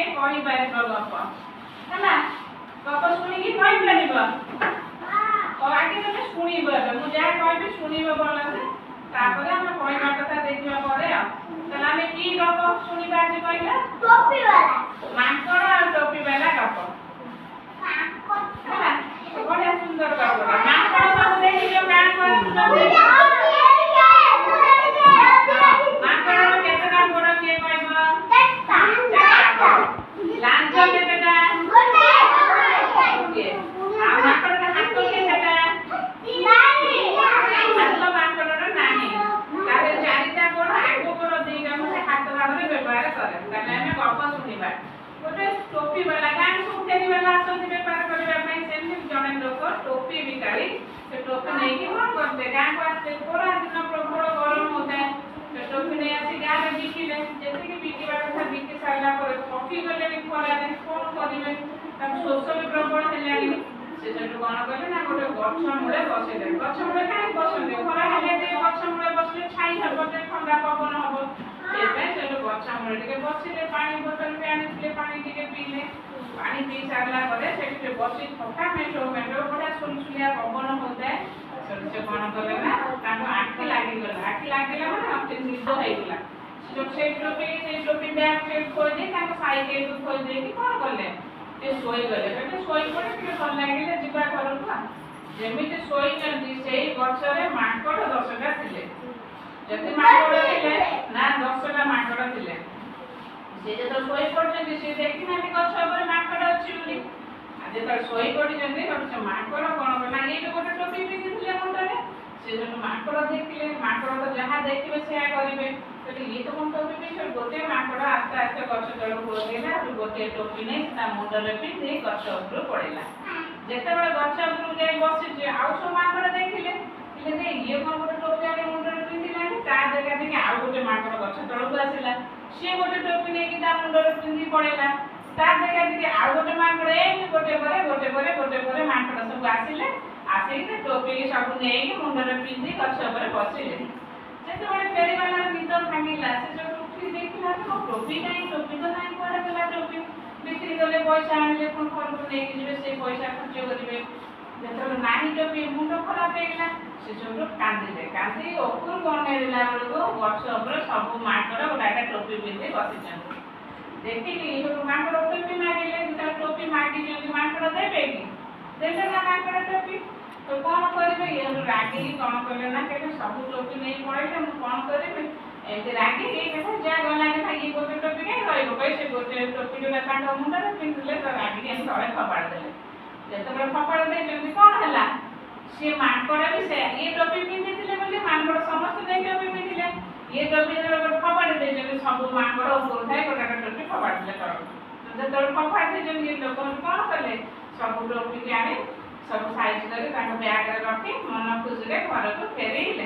किए कहि पारिबो गप हला गप सुनिकी कहि पारिबो और आगे तमे सुनिबो मु जा कहबे सुनिबो भला से तापर हम कहबा कथा देखिबा परे आ तला में की गप सुनिबा आज कहला टोपी वाला मांकड़ और टोपी वाला गप मांकड़ बड़ा सुंदर गप मांकड़ सब देखि जो गान पर टोपी वाला गान सुनते वाला आसନ୍ତି बेपार କରିବା ପାଇଁ ସେମିତି ଜଣେ ଲୋକ ଟୋପି ବିକାଳି ସେ ଟୋପି ନେଇକି କଣ କରते ଗାଁ को आते पूरा दिन प्रबल गरम होता है तो टोपी नहीं आसी गाँ में बिकिले जैसे कि बिकिबा कथा बिकी सारला पर पकी गले भी खरा दिन कोन करिवे तब शोष भी प्रबल हेलानी से जटु कोन कहले ना गोटे गछ मूले बसिले गछ मूले काहे बसले खरा हेले ते गछ मूले बसले छाई हबो ते ठंडा पवन हबो सेपे से गछ मूले टिके बसिले पानी बोतल पे आनिले पानी टिके पीले पानी पी सारला परे सेठी बसी थका मेटो बड़ा सुलसुलिया पवन होता है से कोन कले ना ताको आखि लागला माने अपने निद होइगला जो से टोपी बैग से खोल दे ताको साइकिल को खोल दे कि कोन करले ए सोई गले सोई पड़े कि भल लागिले जिबा करथु जेमिति सोई जंदी सेई गछरे माकड़ 10टा थिले जति माकड़ थिले ना 10टा माकड़ थिले से जे तो सोई पड़छन्ती से देखि नानी गछ ऊपर माकड़ अछि बोली आ जे तो सोई पड़छन्ती से माकड़ कोन करना ए गोटे टोपी पिंधिले मुंडरे से जो माकड़ देखिले माकड़ तो जहां देखिबे से करिवे तो ये तो कोन टोपी पिंधे गोटे माकड़ आस्ते आस्ते गछ तळ होइला गोटे टोपी नै ता मुंडरे पिंधि गछ ऊपर पड़ेला जेते बेले गछ ऊपर जाई बसि जे आउ सो माकड़ देखिले इले ये कोन गोटे टोपी आके मुंडरे पिंधिलानी ता देखा देखि आउ गोटे माकड़ गछ तळକୁ आसिला से गोटे टोपी नै कि ता मुंडरे पिंधि पड़ेला ता देखा देखि आउ गोटे माकड़ ए गोटे परे माकड़ सब आसिले आसे के टोपी सब नै कि मुंडरे पिंधि गछ ऊपर बसिले जेते बेले फेरी वाला निद भांगिला से जो टोपी देखिला तो टोपी तो नहीं कोडा गला टोपी बिक्री गले पैसा आनले कोन घर को नै कि जेबे से पैसा खर्च करिवे जेते नाही टोपी मुंड खराब हेला से जो कांदी ओपुर बनेला बेलको गछ ऊपर सब माकड़ गोटा टोपी पिंधि बसिछन देखिली जो माकड़ टोपी मागिले तो टोपी मागी जो माकड़ देबे कि देले ना माकड़ टोपी तो कौन करिवे ये रागी कौन करले ना के सब टोपी नहीं पड़े हम कौन करिवे एते रागी के कथा जा गला के था ये गोटे टोपी नहीं रहइबो कैसे गोटे टोपी जो कांड मुंडरे पिंधले तो रागी के तळे खपाड़ देले जेते बेर खपाड़ दे जल्दी कौन हला से माकड़ भी से ये टोपी पिंधिले बोली माकड़ समस्त नहीं टोपी पिंधिले ये टोपी जो खपाड़ दे जल्दी सब माकड़ ऊपर थाए गोटा टोपी खपाड़ देले तो जेते खपाड़ दे जल्दी ये लोग कौन करले सब टोपी के आने सब साइज करे ताको बैग रे रखी मन खुशी रे घर को फेरीले